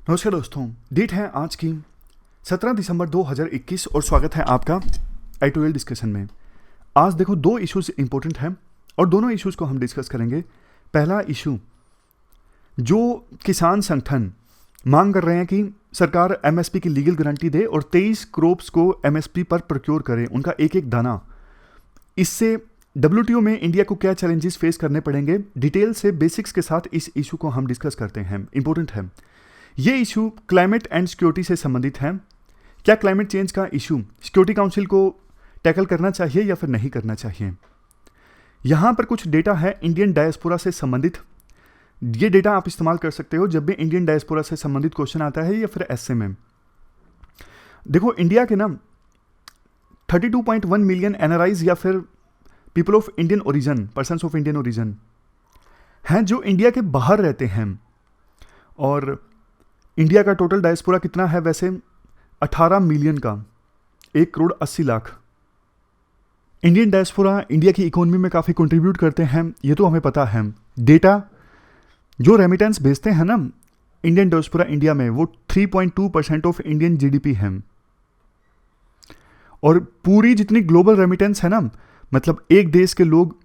नमस्कार दोस्तों, डेट है आज की 17 दिसंबर 2021 और स्वागत है आपका एडिटोरियल डिस्कशन में। आज देखो दो इश्यूज इंपॉर्टेंट हैं और दोनों इश्यूज को हम डिस्कस करेंगे। पहला इशू, जो किसान संगठन मांग कर रहे हैं कि सरकार एमएसपी की लीगल गारंटी दे और 23 क्रॉप्स को एमएसपी पर प्रोक्योर करे, उनका एक एक दाना। इससे डब्ल्यूटीओ में इंडिया को क्या चैलेंजेस फेस करने पड़ेंगे, डिटेल से बेसिक्स के साथ इस इशू को हम डिस्कस करते हैं। इंपॉर्टेंट है ये इशू, क्लाइमेट एंड सिक्योरिटी से संबंधित है। क्या क्लाइमेट चेंज का इशू सिक्योरिटी काउंसिल को टैकल करना चाहिए या फिर नहीं करना चाहिए। यहाँ पर कुछ डेटा है इंडियन डायस्पोरा से संबंधित। ये डेटा आप इस्तेमाल कर सकते हो जब भी इंडियन डायस्पोरा से संबंधित क्वेश्चन आता है या फिर एसए में। देखो इंडिया के ना 32.1 मिलियन एनआरआईज या फिर people of Indian origin, persons of Indian origin हैं जो इंडिया के बाहर रहते हैं। और इंडिया का टोटल डायस्पोरा कितना है वैसे 18 मिलियन का, 1,80,00,000। इंडियन डायस्पोरा इंडिया की इकोनॉमी में काफ़ी कंट्रीब्यूट करते हैं, ये तो हमें पता है। डेटा जो रेमिटेंस भेजते हैं ना इंडियन डायस्पोरा इंडिया में, वो 3.2% ऑफ इंडियन जीडीपी है। और पूरी जितनी ग्लोबल रेमिटेंस है ना, मतलब एक देश के लोग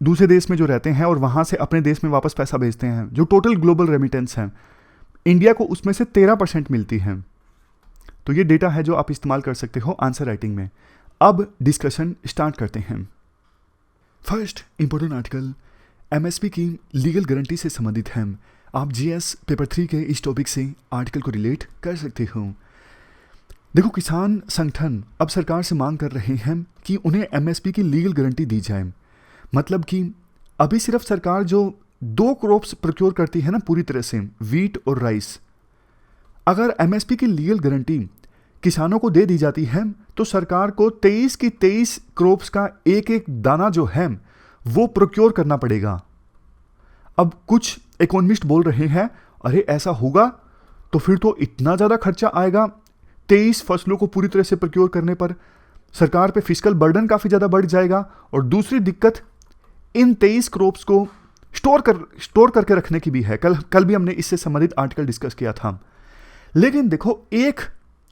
दूसरे देश में जो रहते हैं और वहाँ से अपने देश में वापस पैसा भेजते हैं, जो टोटल ग्लोबल रेमिटेंस है, इंडिया को उसमें से 13% मिलती है। तो ये डेटा है जो आप इस्तेमाल कर सकते हो आंसर राइटिंग में। अब डिस्कशन स्टार्ट करते हैं। फर्स्ट इंपॉर्टेंट आर्टिकल एमएसपी की लीगल गारंटी से संबंधित है। आप जीएस पेपर 3 के इस टॉपिक से आर्टिकल को रिलेट कर सकते हो। देखो, किसान संगठन अब सरकार से मांग कर रहे हैं कि उन्हें एमएसपी की लीगल गारंटी दी जाए। मतलब कि अभी सिर्फ सरकार जो 2 क्रॉप्स प्रोक्योर करती है ना पूरी तरह से, वीट और राइस, अगर एमएसपी की लीगल गारंटी किसानों को दे दी जाती है तो सरकार को 23 की 23 क्रॉप्स का एक एक दाना जो है वो प्रोक्योर करना पड़ेगा। अब कुछ इकोनॉमिस्ट बोल रहे हैं अरे ऐसा होगा तो फिर तो इतना ज़्यादा खर्चा आएगा 23 फसलों को पूरी तरह से प्रोक्योर करने पर, सरकार पे फिस्कल बर्डन काफ़ी ज़्यादा बढ़ जाएगा। और दूसरी दिक्कत, इन 23 क्रॉप्स को स्टोर करके रखने की भी है। कल भी हमने इससे संबंधित आर्टिकल डिस्कस किया था। लेकिन देखो, एक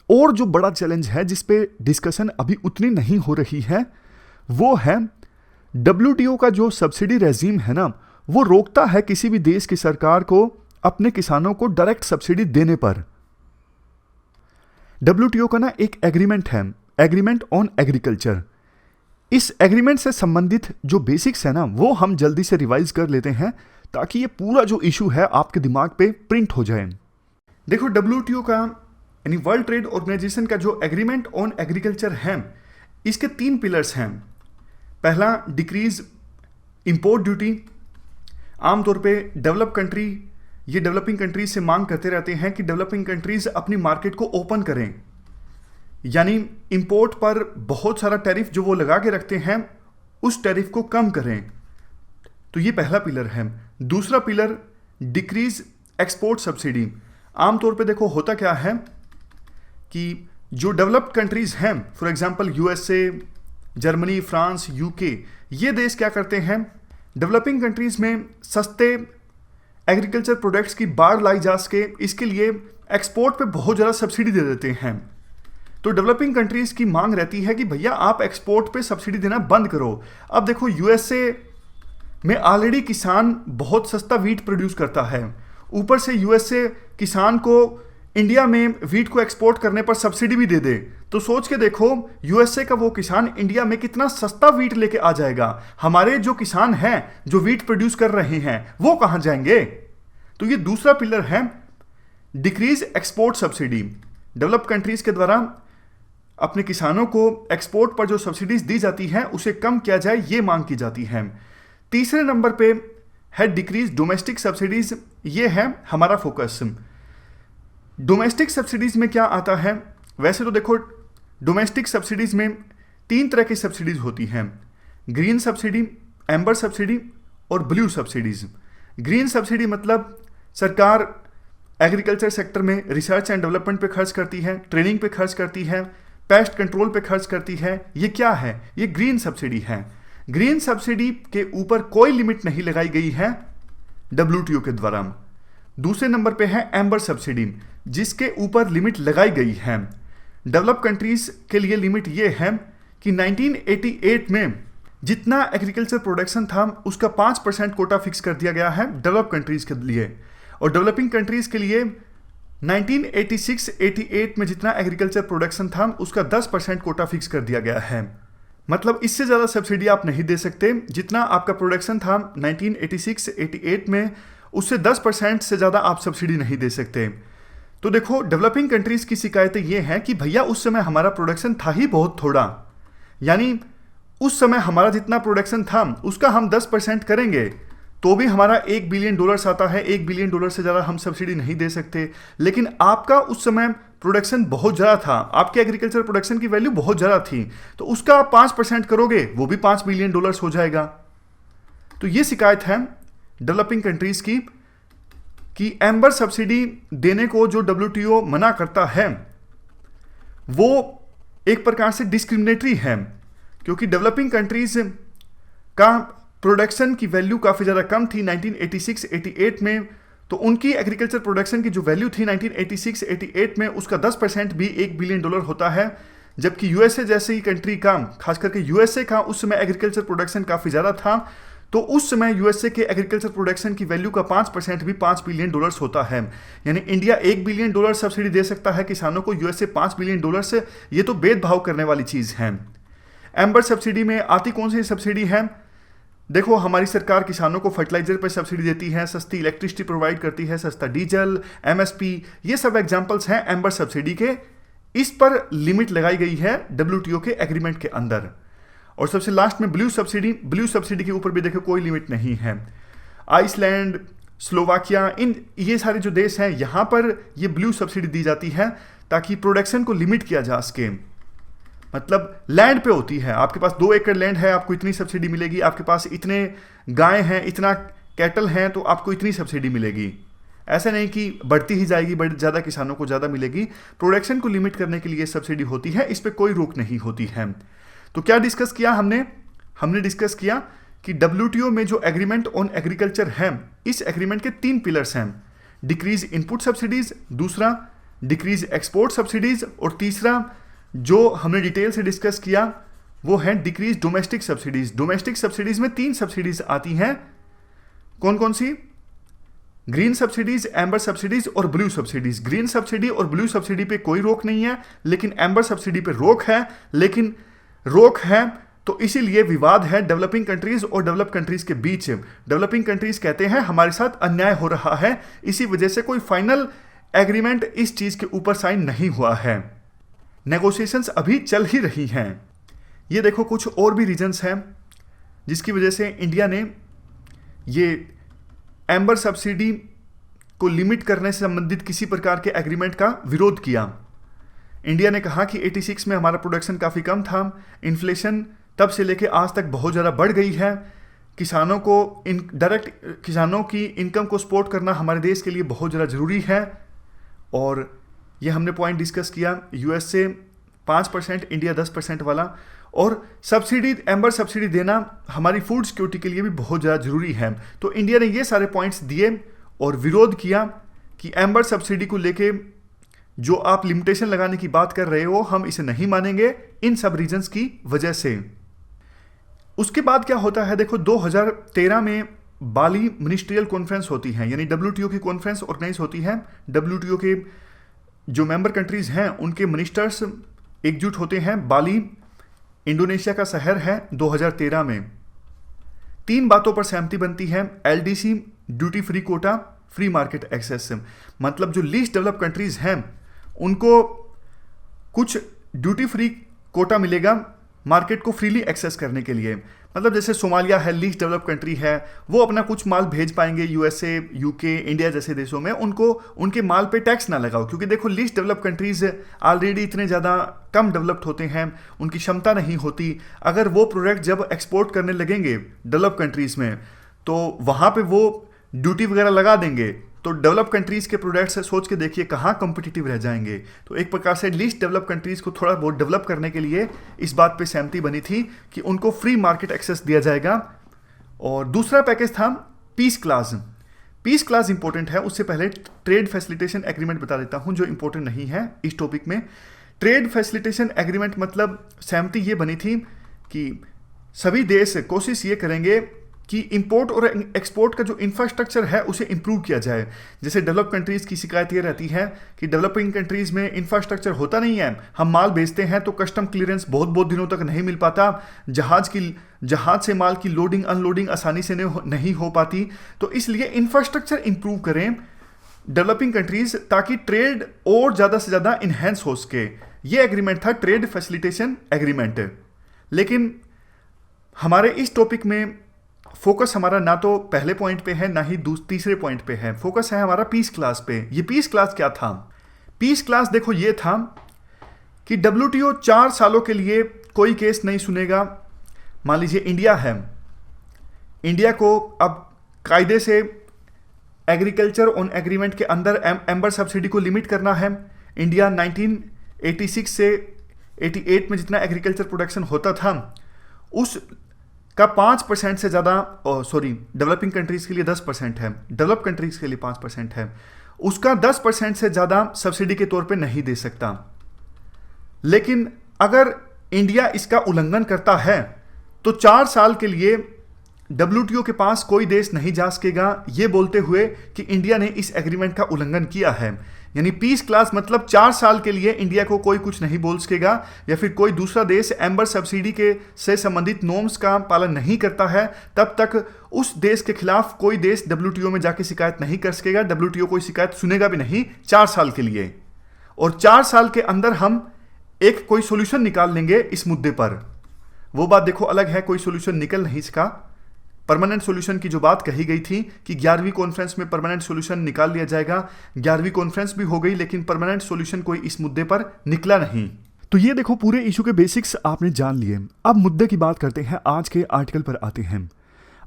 और जो बड़ा चैलेंज है जिस पे डिस्कशन अभी उतनी नहीं हो रही है, वो है डब्ल्यूटीओ का जो सब्सिडी रेजीम है ना, वो रोकता है किसी भी देश की सरकार को अपने किसानों को डायरेक्ट सब्सिडी देने पर। डब्ल्यूटीओ का ना एक एग्रीमेंट है, एग्रीमेंट ऑन एग्रीकल्चर। इस एग्रीमेंट से संबंधित जो बेसिक्स है ना, वो हम जल्दी से रिवाइज कर लेते हैं ताकि ये पूरा जो इशू है आपके दिमाग पे प्रिंट हो जाए। देखो, डब्ल्यूटीओ का यानी वर्ल्ड ट्रेड ऑर्गेनाइजेशन का जो एग्रीमेंट ऑन एग्रीकल्चर है, इसके 3 पिलर्स हैं। पहला, डिक्रीज इंपोर्ट ड्यूटी। आमतौर पे डेवलप कंट्री ये डेवलपिंग कंट्रीज से मांग करते रहते हैं कि डेवलपिंग कंट्रीज अपनी मार्केट को ओपन करें, यानी इंपोर्ट पर बहुत सारा टैरिफ जो वो लगा के रखते हैं उस टैरिफ को कम करें। तो ये पहला पिलर है। दूसरा पिलर, डिक्रीज एक्सपोर्ट सब्सिडी। आमतौर पे देखो होता क्या है कि जो डेवलप्ड कंट्रीज हैं, for example USA, Germany, France, UK, ये देश क्या करते हैं, डेवलपिंग कंट्रीज में सस्ते एग्रीकल्चर प्रोडक्ट्स की बाढ़ लाई जा सके, इसके लिए एक्सपोर्ट पे बहुत ज़्यादा सब्सिडी दे देते हैं। तो डेवलपिंग कंट्रीज की मांग रहती है कि भैया आप एक्सपोर्ट पे सब्सिडी देना बंद करो। अब देखो, यूएसए में ऑलरेडी किसान बहुत सस्ता वीट प्रोड्यूस करता है, ऊपर से यूएसए किसान को इंडिया में वीट को एक्सपोर्ट करने पर सब्सिडी भी दे दे, तो सोच के देखो यूएसए का वो किसान इंडिया में कितना सस्ता वीट लेके आ जाएगा। हमारे जो किसान हैं जो वीट प्रोड्यूस कर रहे हैं वो कहाँ जाएंगे। तो ये दूसरा पिलर है, decrease export subsidy. Develop countries के द्वारा अपने किसानों को एक्सपोर्ट पर जो सब्सिडीज दी जाती हैं उसे कम किया जाए, ये मांग की जाती है। तीसरे नंबर पे है डिक्रीज डोमेस्टिक सब्सिडीज। ये है हमारा फोकस। डोमेस्टिक सब्सिडीज में क्या आता है, वैसे तो देखो डोमेस्टिक सब्सिडीज में 3 तरह की सब्सिडीज होती हैं, ग्रीन सब्सिडी, एम्बर सब्सिडी और ब्लू सब्सिडीज। ग्रीन सब्सिडी मतलब सरकार एग्रीकल्चर सेक्टर में रिसर्च एंड डेवलपमेंट पे खर्च करती है, ट्रेनिंग पे खर्च करती है, पेस्ट कंट्रोल पे खर्च करती है। ये क्या है, ये ग्रीन सब्सिडी है। ग्रीन सब्सिडी के ऊपर कोई लिमिट नहीं लगाई गई है डब्ल्यूटीओ के द्वारा। दूसरे नंबर पे है एम्बर सब्सिडी, जिसके ऊपर लिमिट लगाई गई है। डेवलप कंट्रीज के लिए लिमिट ये है कि 1988 में जितना एग्रीकल्चर प्रोडक्शन था उसका 5% कोटा फिक्स कर दिया गया है डेवलप कंट्रीज के लिए, और डेवलपिंग कंट्रीज के लिए 1986-88 में जितना एग्रीकल्चर प्रोडक्शन था उसका 10% कोटा फिक्स कर दिया गया है। मतलब इससे ज़्यादा सब्सिडी आप नहीं दे सकते। जितना आपका प्रोडक्शन था 1986-88 में, उससे 10% से ज़्यादा आप सब्सिडी नहीं दे सकते। तो देखो, डेवलपिंग कंट्रीज़ की शिकायतें ये हैं कि भैया उस समय हमारा प्रोडक्शन था ही बहुत थोड़ा, यानी उस समय हमारा जितना प्रोडक्शन था उसका हम 10% करेंगे तो भी हमारा $1 बिलियन आता है, $1 बिलियन से ज़्यादा हम सब्सिडी नहीं दे सकते। लेकिन आपका उस समय प्रोडक्शन बहुत ज़्यादा था, आपके एग्रीकल्चर प्रोडक्शन की वैल्यू बहुत ज़्यादा थी, तो उसका आप 5% करोगे वो भी $5 बिलियन हो जाएगा। तो ये शिकायत है डेवलपिंग कंट्रीज़ की कि एम्बर सब्सिडी देने को जो WTO मना करता है वो एक प्रकार से डिस्क्रिमिनेटरी है, क्योंकि डेवलपिंग कंट्रीज़ का प्रोडक्शन की वैल्यू काफ़ी ज़्यादा कम थी 1986-88 में। तो उनकी एग्रीकल्चर प्रोडक्शन की जो वैल्यू थी 1986-88 में उसका 10% भी $1 बिलियन होता है, जबकि यूएसए जैसे ही कंट्री का, खास करके यूएसए का उस समय एग्रीकल्चर प्रोडक्शन काफ़ी ज़्यादा था, तो उस समय यूएसए के एग्रीकल्चर प्रोडक्शन की वैल्यू का 5% भी $5 बिलियन होता है। यानी इंडिया $1 बिलियन सब्सिडी दे सकता है किसानों को, यूएसए $5 बिलियन से। ये तो भेदभाव करने वाली चीज़ है। एम्बर सब्सिडी में आती कौन सी सब्सिडी है? देखो, हमारी सरकार किसानों को फर्टिलाइजर पर सब्सिडी देती है, सस्ती इलेक्ट्रिसिटी प्रोवाइड करती है, सस्ता डीजल, एमएसपी, ये सब एग्जांपल्स हैं एम्बर सब्सिडी के। इस पर लिमिट लगाई गई है WTO के एग्रीमेंट के अंदर। और सबसे लास्ट में ब्लू सब्सिडी के ऊपर भी देखो कोई लिमिट नहीं है। आइसलैंड, स्लोवाकिया, ये सारे जो देश हैं यहाँ पर ये ब्लू सब्सिडी दी जाती है ताकि प्रोडक्शन को लिमिट किया जा सके। मतलब लैंड पे होती है, आपके पास 2 एकड़ लैंड है आपको इतनी सब्सिडी मिलेगी, आपके पास इतने गाय हैं, इतना कैटल हैं तो आपको इतनी सब्सिडी मिलेगी। ऐसा नहीं कि बढ़ती ही जाएगी, ज़्यादा किसानों को ज़्यादा मिलेगी। प्रोडक्शन को लिमिट करने के लिए सब्सिडी होती है, इस पर कोई रोक नहीं होती है। तो क्या डिस्कस किया हमने डिस्कस किया कि WTO में जो एग्रीमेंट ऑन एग्रीकल्चर है, इस एग्रीमेंट के 3 पिलर्स हैं। डिक्रीज इनपुट सब्सिडीज, दूसरा डिक्रीज एक्सपोर्ट सब्सिडीज, और तीसरा जो हमने डिटेल से डिस्कस किया वो है decrease domestic subsidies. Domestic subsidies में 3 सब्सिडीज आती हैं। कौन कौन सी? ग्रीन सब्सिडीज, एम्बर सब्सिडीज और ब्लू सब्सिडीज। ग्रीन सब्सिडी और ब्लू सब्सिडी पे कोई रोक नहीं है, लेकिन एम्बर सब्सिडी पे रोक है। लेकिन रोक है तो इसीलिए विवाद है डेवलपिंग कंट्रीज और डेवलप कंट्रीज के बीच। डेवलपिंग कंट्रीज कहते हैं हमारे साथ अन्याय हो रहा है, इसी वजह से कोई फाइनल एग्रीमेंट इस चीज के ऊपर साइन नहीं हुआ है। नेगोशिएशंस अभी चल ही रही हैं। ये देखो, कुछ और भी रीजंस हैं जिसकी वजह से इंडिया ने ये एम्बर सब्सिडी को लिमिट करने से संबंधित किसी प्रकार के एग्रीमेंट का विरोध किया। इंडिया ने कहा कि 86 में हमारा प्रोडक्शन काफ़ी कम था, इन्फ्लेशन तब से लेके आज तक बहुत ज़्यादा बढ़ गई है, किसानों को डायरेक्ट किसानों की इनकम को सपोर्ट करना हमारे देश के लिए बहुत ज़्यादा ज़रूरी है। और ये हमने पॉइंट डिस्कस किया, यूएसए 5%, इंडिया 10% वाला। और सब्सिडी, एम्बर सब्सिडी देना हमारी फूड सिक्योरिटी के लिए भी बहुत ज़्यादा ज़रूरी है। तो इंडिया ने ये सारे पॉइंट्स दिए और विरोध किया कि एम्बर सब्सिडी को लेके जो आप लिमिटेशन लगाने की बात कर रहे हो, हम इसे नहीं मानेंगे इन सब रीजंस की वजह से। उसके बाद क्या होता है, देखो 2013 में बाली मिनिस्ट्रियल कॉन्फ्रेंस होती है, यानी WTO की कॉन्फ्रेंस ऑर्गेनाइज होती है। WTO के जो मेंबर कंट्रीज हैं उनके मिनिस्टर्स एकजुट होते हैं। बाली इंडोनेशिया का शहर है। 2013 में 3 बातों पर सहमति बनती है। LDC, duty free quota, free market access. मतलब जो लीस्ट डेवलप कंट्रीज हैं उनको कुछ ड्यूटी फ्री कोटा मिलेगा मार्केट को फ्रीली एक्सेस करने के लिए। मतलब जैसे सोमालिया है, लीस्ट डेवलप कंट्री है, वो अपना कुछ माल भेज पाएंगे यूएसए, यूके, इंडिया जैसे देशों में। उनको उनके माल पे टैक्स ना लगाओ, क्योंकि देखो लीस्ट डेवलप कंट्रीज ऑलरेडी इतने ज़्यादा कम डेवलप्ड होते हैं, उनकी क्षमता नहीं होती। अगर वो प्रोडक्ट जब एक्सपोर्ट करने लगेंगे डेवलप कंट्रीज में तो वहाँ पे वो ड्यूटी वगैरह लगा देंगे, तो डेवलप कंट्रीज के प्रोडक्ट्स सोच के देखिए कहाँ कॉम्पिटिटिव रह जाएंगे। तो एक प्रकार से लीस्ट डेवलप कंट्रीज को थोड़ा बहुत डेवलप करने के लिए इस बात पे सहमति बनी थी कि उनको फ्री मार्केट एक्सेस दिया जाएगा। और दूसरा पैकेज था peace clause. Peace clause important है, उससे पहले ट्रेड फैसिलिटेशन एग्रीमेंट बता देता हूं जो इंपॉर्टेंट नहीं है इस टॉपिक में। ट्रेड फैसिलिटेशन एग्रीमेंट मतलब सहमति ये बनी थी कि सभी देश कोशिश ये करेंगे कि इंपोर्ट और एक्सपोर्ट का जो इंफ्रास्ट्रक्चर है उसे इंप्रूव किया जाए। जैसे डेवलप कंट्रीज़ की शिकायत ये रहती है कि डेवलपिंग कंट्रीज़ में इंफ्रास्ट्रक्चर होता नहीं है, हम माल बेचते हैं तो कस्टम क्लियरेंस बहुत बहुत दिनों तक नहीं मिल पाता, जहाज से माल की लोडिंग अनलोडिंग आसानी से नहीं हो पाती। तो इसलिए इंफ्रास्ट्रक्चर इंप्रूव करें डेवलपिंग कंट्रीज़ ताकि ट्रेड और ज़्यादा से ज़्यादा इन्हेंस हो सके। ये एग्रीमेंट था ट्रेड फैसिलिटेशन एग्रीमेंट। लेकिन हमारे इस टॉपिक में फोकस हमारा ना तो पहले पॉइंट पे है ना ही तीसरे पॉइंट पे है, फोकस है हमारा पीस क्लास पे। ये पीस क्लास क्या था? पीस क्लास देखो ये था कि WTO 4 सालों के लिए कोई केस नहीं सुनेगा। मान लीजिए इंडिया है, इंडिया को अब कायदे से एग्रीकल्चर ऑन एग्रीमेंट के अंदर एम्बर सब्सिडी को लिमिट करना है। इंडिया 1986 से 88 में जितना एग्रीकल्चर प्रोडक्शन होता था उस का 5% से ज़्यादा, डेवलपिंग कंट्रीज़ के लिए 10% है, डेवलप कंट्रीज़ के लिए 5% है, उसका 10% से ज़्यादा सब्सिडी के तौर पे नहीं दे सकता। लेकिन अगर इंडिया इसका उल्लंघन करता है तो 4 साल के लिए WTO के पास कोई देश नहीं जा सकेगा ये बोलते हुए कि इंडिया ने इस एग्रीमेंट का उल्लंघन किया है। यानी पीस क्लास मतलब 4 साल के लिए इंडिया को कोई कुछ नहीं बोल सकेगा, या फिर कोई दूसरा देश एम्बर सब्सिडी के से संबंधित नॉर्म्स का पालन नहीं करता है तब तक उस देश के खिलाफ कोई देश WTO में जाके शिकायत नहीं कर सकेगा। WTO कोई शिकायत सुनेगा भी नहीं 4 साल के लिए, और 4 साल के अंदर हम एक कोई सोल्यूशन निकाल लेंगे इस मुद्दे पर। वो बात देखो अलग है, कोई सोल्यूशन निकल नहीं सका। परमानेंट सॉल्यूशन की जो बात कही गई थी कि 11वीं कॉन्फ्रेंस में परमानेंट सॉल्यूशन निकाल लिया जाएगा, 11वीं कॉन्फ्रेंस भी हो गई लेकिन परमानेंट सॉल्यूशन कोई इस मुद्दे पर निकला नहीं। तो ये देखो पूरे इशू के बेसिक्स आपने जान लिए। अब मुद्दे की बात करते हैं, आज के आर्टिकल पर आते हैं।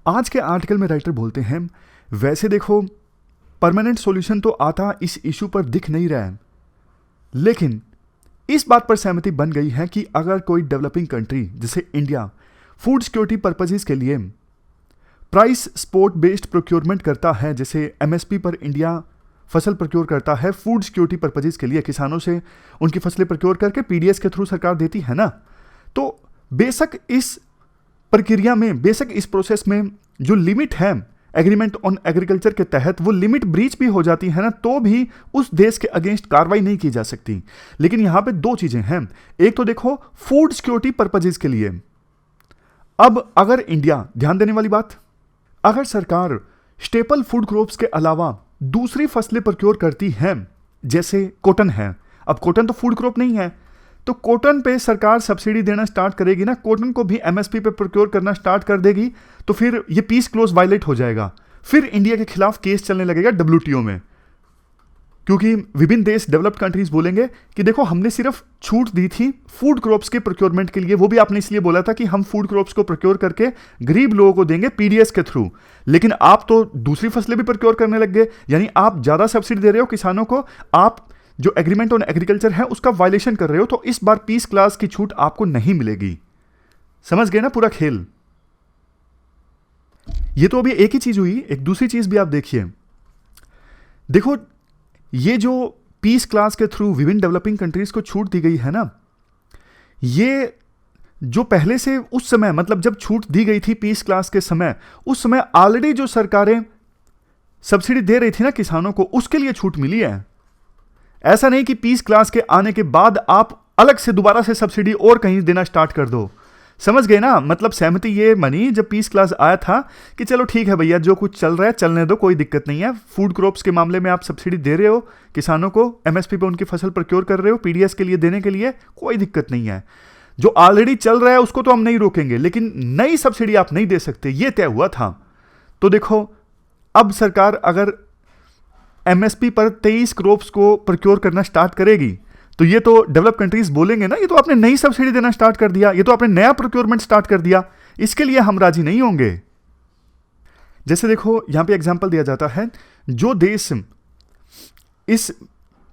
आज के आर्टिकल में राइटर बोलते हैं वैसे देखो परमानेंट सॉल्यूशन तो आता इस इशू पर दिख नहीं रहा है, लेकिन इस बात पर सहमति बन गई है कि अगर कोई डेवलपिंग कंट्री जैसे इंडिया फूड सिक्योरिटी पर्पजेज के लिए प्राइस स्पॉट बेस्ड प्रोक्योरमेंट करता है, जैसे MSP पर इंडिया फसल प्रोक्योर करता है फूड सिक्योरिटी पर्पजेज के लिए, किसानों से उनकी फसलें प्रोक्योर करके PDS के थ्रू सरकार देती है ना, तो बेशक इस प्रक्रिया में, बेशक इस प्रोसेस में जो लिमिट है एग्रीमेंट ऑन एग्रीकल्चर के तहत वो लिमिट ब्रीच भी हो जाती है ना, तो भी उस देश के अगेंस्ट कार्रवाई नहीं की जा सकती। लेकिन यहां पे 2 चीजें हैं। एक तो देखो फूड सिक्योरिटी पर्पजेज के लिए, अब अगर इंडिया, ध्यान देने वाली बात, अगर सरकार स्टेपल फूड क्रॉप्स के अलावा दूसरी फसलें प्रोक्योर करती हैं, जैसे कॉटन है, अब कॉटन तो फूड क्रॉप नहीं है, तो कॉटन पे सरकार सब्सिडी देना स्टार्ट करेगी ना, कॉटन को भी MSP पे प्रोक्योर करना स्टार्ट कर देगी, तो फिर ये पीस क्लोज वायलेट हो जाएगा। फिर इंडिया के खिलाफ केस चलने लगेगा WTO में, क्योंकि विभिन्न देश डेवलप्ड कंट्रीज बोलेंगे कि देखो हमने सिर्फ छूट दी थी फूड क्रॉप्स के प्रोक्योरमेंट के लिए, वो भी आपने इसलिए बोला था कि हम फूड क्रॉप्स को प्रोक्योर करके गरीब लोगों को देंगे PDS के थ्रू, लेकिन आप तो दूसरी फसलें भी प्रोक्योर करने लग गए, यानी आप ज्यादा सब्सिडी दे रहे हो किसानों को, आप जो एग्रीमेंट ऑन एग्रीकल्चर है उसका वायलेशन कर रहे हो, तो इस बार पीस क्लास की छूट आपको नहीं मिलेगी। समझ गए ना पूरा खेल? ये तो अभी एक ही चीज हुई, एक दूसरी चीज भी आप देखिए। देखो ये जो पीस क्लास के थ्रू विभिन्न डेवलपिंग कंट्रीज को छूट दी गई है ना, ये जो पहले से उस समय, मतलब जब छूट दी गई थी पीस क्लास के समय, उस समय ऑलरेडी जो सरकारें सब्सिडी दे रही थी ना किसानों को, उसके लिए छूट मिली है। ऐसा नहीं कि पीस क्लास के आने के बाद आप अलग से दोबारा से सब्सिडी और कहीं देना स्टार्ट कर दो। समझ गए ना? मतलब सहमति ये बनी जब पीस क्लास आया था कि चलो ठीक है भैया, जो कुछ चल रहा है चलने दो, कोई दिक्कत नहीं है। फूड क्रॉप्स के मामले में आप सब्सिडी दे रहे हो किसानों को, MSP पे उनकी फसल प्रोक्योर कर रहे हो PDS के लिए देने के लिए, कोई दिक्कत नहीं है। जो ऑलरेडी चल रहा है उसको तो हम नहीं रोकेंगे, लेकिन नई सब्सिडी आप नहीं दे सकते, ये तय हुआ था। तो देखो अब सरकार अगर MSP पर 23 क्रॉप्स को प्रोक्योर करना स्टार्ट करेगी, तो ये तो डेवलप कंट्रीज बोलेंगे ना, ये तो आपने नई सब्सिडी देना स्टार्ट कर दिया, ये तो आपने नया प्रोक्योरमेंट स्टार्ट कर दिया, इसके लिए हम राजी नहीं होंगे। जैसे देखो यहां पे एग्जांपल दिया जाता है, जो देश इस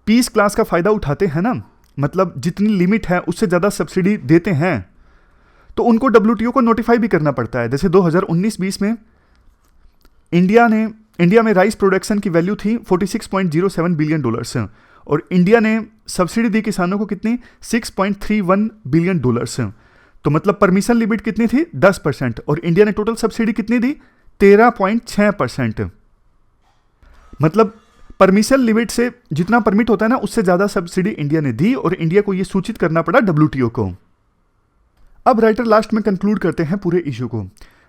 पीस क्लास का फायदा उठाते हैं ना, मतलब जितनी लिमिट है उससे ज्यादा सब्सिडी देते हैं, तो उनको WTO को नोटिफाई भी करना पड़ता है। जैसे 2019-20 में इंडिया ने इंडिया में राइस प्रोडक्शन की वैल्यू थी $46.07 बिलियन और इंडिया ने सब्सिडी दी किसानों को कितनी, $6.31 बिलियन। तो मतलब परमिशन लिमिट कितनी थी, 10%, और इंडिया ने टोटल सब्सिडी कितनी दी, 13.6%। मतलब परमिशन लिमिट से जितना परमिट होता है ना, उससे ज्यादा सब्सिडी इंडिया ने दी और इंडिया को यह सूचित करना पड़ा WTO को। अब राइटर लास्ट में कंक्लूड करते हैं पूरे इशू को।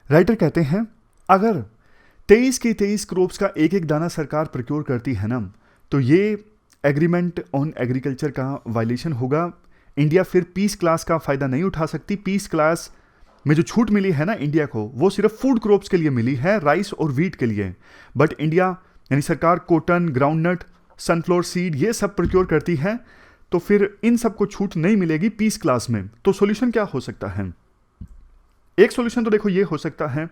राइटर कहते हैं अगर 23 की 23 क्रॉप्स का एक एक दाना सरकार प्रोक्योर करती है ना, तो ये एग्रीमेंट ऑन एग्रीकल्चर का वायलेशन होगा। इंडिया फिर पीस क्लास का फायदा नहीं उठा सकती। पीस क्लास में जो छूट मिली है ना इंडिया को, वो सिर्फ फूड क्रॉप्स के लिए मिली है, राइस और व्हीट के लिए। बट इंडिया यानी सरकार कॉटन, ग्राउंडनट, सनफ्लावर सीड ये सब प्रोक्योर करती है, तो फिर इन सबको छूट नहीं मिलेगी पीस क्लास में। तो सॉल्यूशन क्या हो सकता है? एक सॉल्यूशन तो देखो ये हो सकता है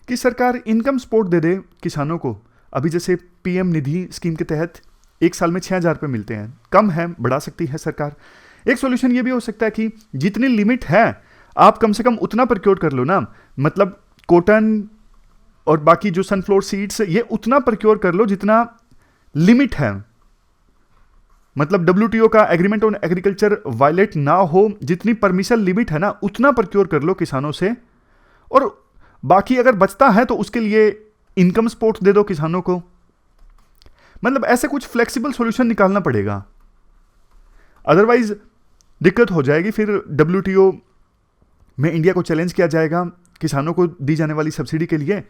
कि सरकार इनकम सपोर्ट दे दे किसानों को। अभी जैसे PM निधि स्कीम के तहत एक साल में 6,000 रुपये मिलते हैं, कम है, बढ़ा सकती है सरकार। एक सॉल्यूशन ये भी हो सकता है कि जितनी लिमिट है आप कम से कम उतना प्रोक्योर कर लो ना, मतलब कॉटन और बाकी जो सनफ्लावर सीड्स ये उतना प्रोक्योर कर लो जितना लिमिट है, मतलब WTO का एग्रीमेंट ऑन एग्रीकल्चर वायलेट ना हो, जितनी परमिशन लिमिट है ना उतना प्रोक्योर कर लो किसानों से, और बाकी अगर बचता है तो उसके लिए इनकम सपोर्ट दे दो किसानों को। मतलब ऐसे कुछ फ्लेक्सिबल सॉल्यूशन निकालना पड़ेगा, अदरवाइज दिक्कत हो जाएगी। फिर WTO में इंडिया को चैलेंज किया जाएगा किसानों को दी जाने वाली सब्सिडी के लिए।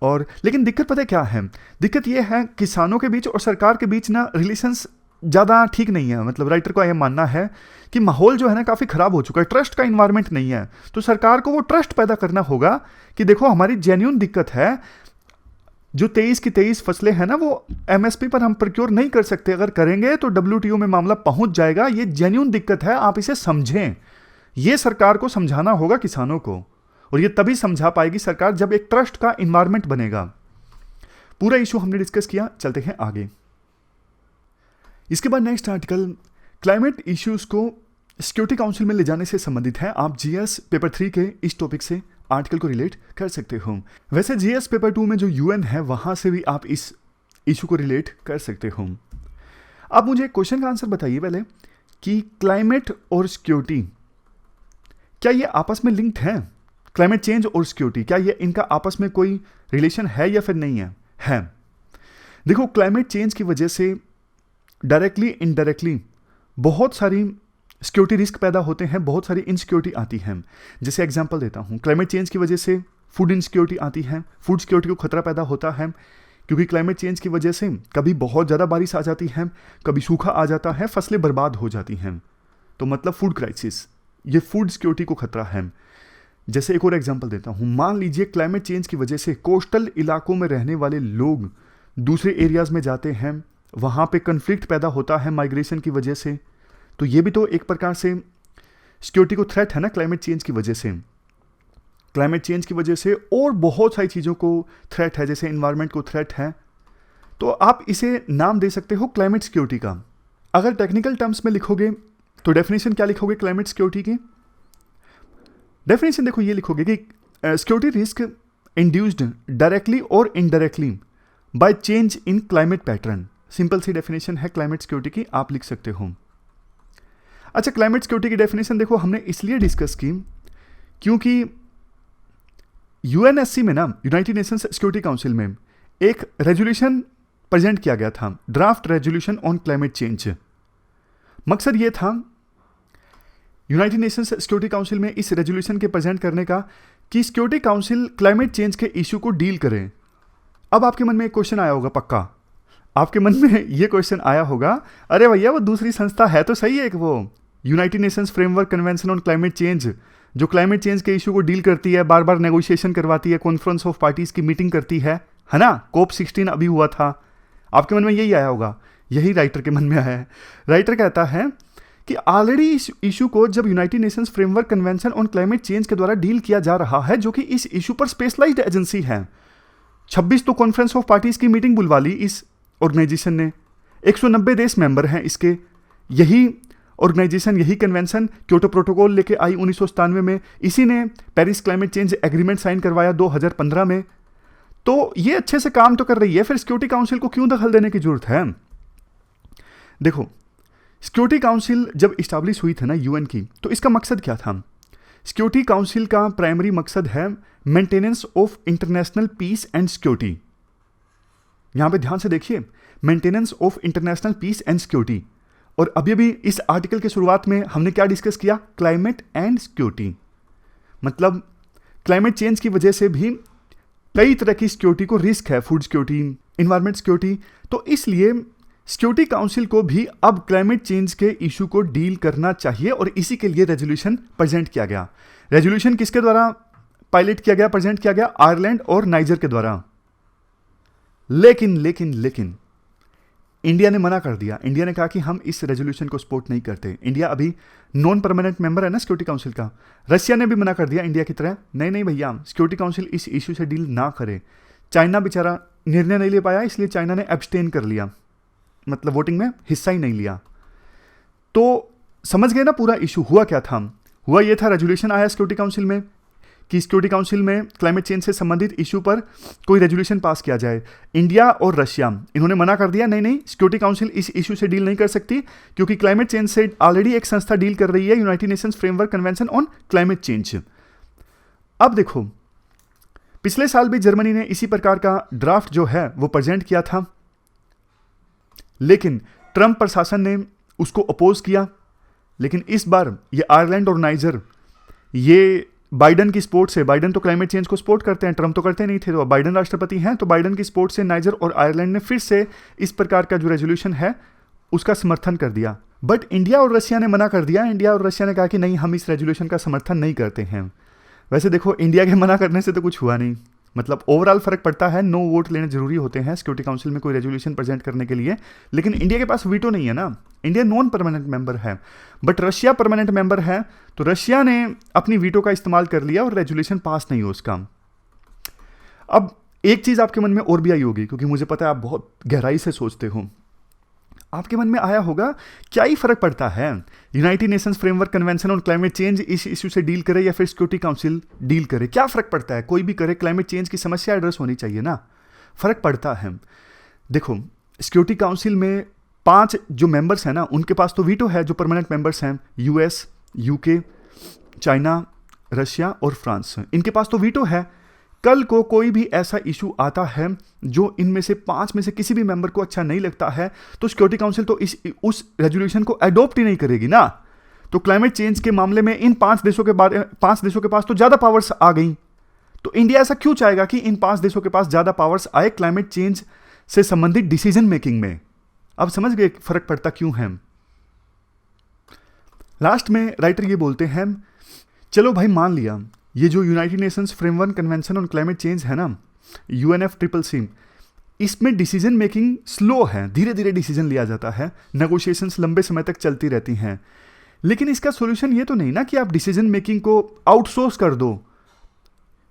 और लेकिन दिक्कत पता है क्या है? दिक्कत यह है किसानों के बीच और सरकार के बीच ना रिलेशंस ज़्यादा ठीक नहीं है। मतलब राइटर का यह मानना है कि माहौल जो है ना काफ़ी ख़राब हो चुका है, ट्रस्ट का इन्वायरमेंट नहीं है। तो सरकार को वो ट्रस्ट पैदा करना होगा कि देखो हमारी जेन्युइन दिक्कत है, जो 23 की 23 फसलें हैं ना वो MSP पर हम प्रोक्योर नहीं कर सकते, अगर करेंगे तो WTO में मामला पहुंच जाएगा, ये जेन्युइन दिक्कत है, आप इसे समझें। ये सरकार को समझाना होगा किसानों को, और ये तभी समझा पाएगी सरकार जब एक ट्रस्ट का इन्वायरमेंट बनेगा। पूरा इशू हमने डिस्कस किया, चलते हैं आगे। इसके बाद नेक्स्ट आर्टिकल क्लाइमेट इश्यूज को सिक्योरिटी काउंसिल में ले जाने से संबंधित है। आप GS पेपर 3 के इस टॉपिक से आर्टिकल को रिलेट कर सकते हो। वैसे GS पेपर 2 में जो UN है वहां से भी आप इस इशू को रिलेट कर सकते हो। आप मुझे क्वेश्चन का आंसर बताइए पहले कि क्लाइमेट और सिक्योरिटी क्या ये आपस में लिंक्ड है? क्लाइमेट चेंज और सिक्योरिटी क्या ये इनका आपस में कोई रिलेशन है या फिर नहीं है? है। देखो क्लाइमेट चेंज की वजह से डायरेक्टली इनडायरेक्टली बहुत सारी सिक्योरिटी रिस्क पैदा होते हैं, बहुत सारी इनसिक्योरिटी आती है। जैसे एग्जांपल देता हूं, क्लाइमेट चेंज की वजह से फूड इनसिक्योरिटी आती है, फूड सिक्योरिटी को खतरा पैदा होता है, क्योंकि क्लाइमेट चेंज की वजह से कभी बहुत ज़्यादा बारिश आ जाती है, कभी सूखा आ जाता है, फसलें बर्बाद हो जाती हैं। तो मतलब फूड क्राइसिस, ये फूड सिक्योरिटी को खतरा है। जैसे एक और एग्जाम्पल देता हूँ, मान लीजिए क्लाइमेट चेंज की वजह से कोस्टल इलाकों में रहने वाले लोग दूसरे एरियाज में जाते हैं, वहाँ पे कन्फ्लिक्ट पैदा होता है माइग्रेशन की वजह से, तो ये भी तो एक प्रकार से सिक्योरिटी को थ्रेट है ना क्लाइमेट चेंज की वजह से। क्लाइमेट चेंज की वजह से और बहुत सारी चीज़ों को थ्रेट है, जैसे इन्वायरमेंट को थ्रेट है, तो आप इसे नाम दे सकते हो क्लाइमेट सिक्योरिटी का। अगर टेक्निकल टर्म्स में लिखोगे तो डेफिनेशन क्या लिखोगे क्लाइमेट सिक्योरिटी की? डेफिनेशन देखो ये लिखोगे कि सिक्योरिटी रिस्क इंड्यूस्ड डायरेक्टली और indirectly by change in climate pattern. Simple सी डेफिनेशन है क्लाइमेट सिक्योरिटी की, आप लिख सकते हो। अच्छा, क्लाइमेट सिक्योरिटी की डेफिनेशन देखो हमने इसलिए डिस्कस की क्योंकि UNSC में ना, यूनाइटेड नेशंस सिक्योरिटी काउंसिल में एक रेजोल्यूशन प्रेजेंट किया गया था, draft resolution on climate change. मकसद ये था यूनाइटेड नेशंस सिक्योरिटी काउंसिल में इस रेजोल्यूशन के प्रेजेंट करने का कि सिक्योरिटी काउंसिल क्लाइमेट चेंज के इशू को डील करे। अब आपके मन में एक क्वेश्चन आया होगा, पक्का आपके मन में ये क्वेश्चन आया होगा, अरे भैया वो दूसरी संस्था है तो सही है, एक वो United Nations framework convention on climate change, जो क्लाइमेट चेंज के इशू को डील करती है, बार बार नेगोशिएशन करवाती है, कॉन्फ्रेंस ऑफ पार्टीज की मीटिंग करती है ना? COP16 अभी हुआ था। आपके मन में यही आया होगा, यही राइटर के मन में आया है। राइटर कहता है कि ऑलरेडी इस इशू को जब United Nations framework convention on climate change के द्वारा डील किया जा रहा है, जो कि इस इशू पर स्पेशलाइज्ड एजेंसी है। 26 तो कॉन्फ्रेंस ऑफ पार्टीज की मीटिंग बुलवा ली इस ऑर्गेनाइजेशन ने, 190 देश मेंबर हैं इसके। यही ऑर्गेनाइजेशन, यही कन्वेंशन क्योटो प्रोटोकॉल लेके आई 1997 में, इसी ने Paris climate change agreement sign करवाया 2015 में। तो ये अच्छे से काम तो कर रही है, फिर सिक्योरिटी काउंसिल को क्यों दखल देने की जरूरत है? देखो, सिक्योरिटी काउंसिल जब इस्टेब्लिश हुई थी ना यूएन की, तो इसका मकसद क्या था? सिक्योरिटी काउंसिल का प्राइमरी मकसद है maintenance of international peace and security. यहां पे ध्यान से देखिए, maintenance of international peace and security. और अभी भी इस आर्टिकल के शुरुआत में हमने क्या डिस्कस किया? Climate and security. मतलब क्लाइमेट चेंज की वजह से भी कई तरह की सिक्योरिटी को रिस्क है, फूड सिक्योरिटी, इन्वायरमेंट सिक्योरिटी। तो इसलिए सिक्योरिटी काउंसिल को भी अब क्लाइमेट चेंज के इशू को डील करना चाहिए, और इसी के लिए रेजोल्यूशन प्रेजेंट किया गया। रेजोल्यूशन किसके द्वारा पायलट किया गया, प्रेजेंट किया गया? आयरलैंड और नाइजर के द्वारा। लेकिन इंडिया ने मना कर दिया। इंडिया ने कहा कि हम इस रेजोल्यूशन को सपोर्ट नहीं करते। इंडिया अभी नॉन परमानेंट मेंबर है ना सिक्योरिटी काउंसिल का। रशिया ने भी मना कर दिया इंडिया की तरह, नहीं भैया, सिक्योरिटी काउंसिल इस इशू से डील ना करे। चाइना बेचारा निर्णय नहीं ले पाया, इसलिए चाइना ने एब्सटेन कर लिया, मतलब वोटिंग में हिस्सा ही नहीं लिया। तो समझ गए ना पूरा इशू हुआ क्या था? हुआ ये था, रेजोल्यूशन आया सिक्योरिटी काउंसिल में कि सिक्योरिटी काउंसिल में क्लाइमेट चेंज से संबंधित इशू पर कोई रेजोल्यूशन पास किया जाए। इंडिया और रशिया इन्होंने मना कर दिया, नहीं सिक्योरिटी काउंसिल इस इशू से डील नहीं कर सकती, क्योंकि क्लाइमेट चेंज से ऑलरेडी एक संस्था डील कर रही है, United Nations framework convention on climate change. अब देखो, पिछले साल भी जर्मनी ने इसी प्रकार का ड्राफ्ट जो है वो प्रेजेंट किया था, लेकिन ट्रंप प्रशासन ने उसको अपोज किया। लेकिन इस बार ये आयरलैंड और नाइजर, ये बाइडन की सपोर्ट से, बाइडन तो क्लाइमेट चेंज को सपोर्ट करते हैं, ट्रंप तो करते नहीं थे, तो बाइडन राष्ट्रपति हैं, तो बाइडन की सपोर्ट से नाइजर और आयरलैंड ने फिर से इस प्रकार का जो रेजोल्यूशन है उसका समर्थन कर दिया। बट इंडिया और रशिया ने मना कर दिया। इंडिया और रशिया ने कहा कि नहीं, हम इस रेजोल्यूशन का समर्थन नहीं करते हैं। वैसे देखो, इंडिया के मना करने से तो कुछ हुआ नहीं, मतलब ओवरऑल फर्क पड़ता है, 9 वोट लेने जरूरी होते हैं सिक्योरिटी काउंसिल में कोई रेजोल्यूशन प्रेजेंट करने के लिए। लेकिन इंडिया के पास वीटो नहीं है ना, इंडिया नॉन परमानेंट मेंबर है, बट रशिया परमानेंट मेंबर है, तो रशिया ने अपनी वीटो का इस्तेमाल कर लिया और रेजोल्यूशन पास नहीं हो उसका। अब एक चीज आपके मन में और भी आई होगी, क्योंकि मुझे पता है आप बहुत गहराई से सोचते हो, आपके मन में आया होगा क्या ही फर्क पड़ता है, United Nations framework convention on climate change इस इशू से डील करे या फिर सिक्योरिटी काउंसिल डील करे, क्या फर्क पड़ता है? कोई भी करे, क्लाइमेट चेंज की समस्या एड्रेस होनी चाहिए ना। फर्क पड़ता है। देखो, सिक्योरिटी काउंसिल में 5 जो मेंबर्स हैं ना, उनके पास तो वीटो है, जो परमानेंट मेंबर्स हैं, यूएस, यूके, चाइना, रशिया और फ्रांस, इनके पास तो वीटो है। कल को कोई भी ऐसा इशू आता है जो इनमें से 5 में से किसी भी मेंबर को अच्छा नहीं लगता है, तो सिक्योरिटी काउंसिल तो उस रेजोल्यूशन को अडॉप्ट ही नहीं करेगी ना। तो क्लाइमेट चेंज के मामले में इन 5 देशों के पास तो ज्यादा पावर्स आ गई। तो इंडिया ऐसा क्यों चाहेगा कि इन 5 देशों के पास ज्यादा पावर्स आए क्लाइमेट चेंज से संबंधित डिसीजन मेकिंग में? अब समझ गए फर्क पड़ता क्यों है। लास्ट में राइटर ये बोलते हैं, चलो भाई मान लिया ये जो United Nations framework convention on climate change है ना, UNFCCC, इसमें डिसीजन मेकिंग स्लो है, धीरे धीरे डिसीजन लिया जाता है, नेगोशिएशंस लंबे समय तक चलती रहती हैं। लेकिन इसका सॉल्यूशन ये तो नहीं ना कि आप डिसीजन मेकिंग को आउटसोर्स कर दो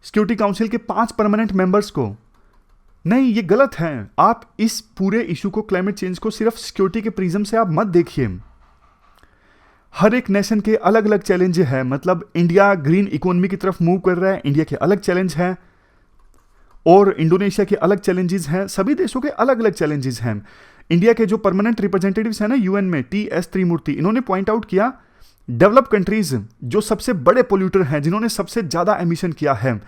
सिक्योरिटी काउंसिल के 5 परमानेंट मेंबर्स को। नहीं, ये गलत है। आप इस पूरे इशू को, क्लाइमेट चेंज को, सिर्फ सिक्योरिटी के प्रिज्म से आप मत देखिए। हर एक नेशन के अलग अलग चैलेंज है, मतलब इंडिया ग्रीन इकोनॉमी की तरफ मूव कर रहा है, इंडिया के अलग चैलेंज हैं, और इंडोनेशिया के अलग चैलेंजेस हैं, सभी देशों के अलग अलग चैलेंजेस हैं। इंडिया के जो परमानेंट रिप्रेजेंटेटिव्स हैं ना यूएन में, TS त्रिमूर्ति, इन्होंने पॉइंट आउट किया, डेवलप कंट्रीज जो सबसे बड़े पोल्यूटर हैं, जिन्होंने सबसे ज्यादा एमिशन किया है,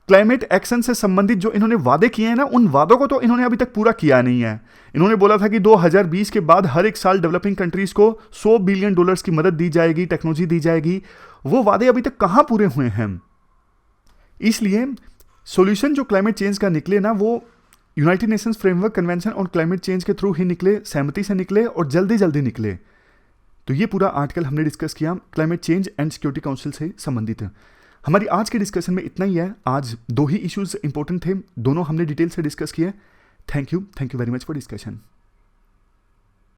क्लाइमेट एक्शन से संबंधित जो इन्होंने वादे किए हैं ना, उन वादों को तो इन्होंने अभी तक पूरा किया नहीं है। इन्होंने बोला था कि 2020 के बाद हर एक साल डेवलपिंग कंट्रीज को $100 बिलियन की मदद दी जाएगी, टेक्नोलॉजी दी जाएगी। वो वादे अभी तक कहां पूरे हुए हैं? इसलिए सॉल्यूशन जो क्लाइमेट चेंज का निकले ना, वो United Nations framework convention on climate change के थ्रू ही निकले, सहमति से निकले और जल्दी जल्दी निकले। तो ये पूरा आर्टिकल हमने डिस्कस किया climate change and security council से संबंधित। हमारी आज के डिस्कशन में इतना ही है। आज 2 ही इश्यूज इंपॉर्टेंट थे, दोनों हमने डिटेल से डिस्कस किए। Thank you very much for discussion.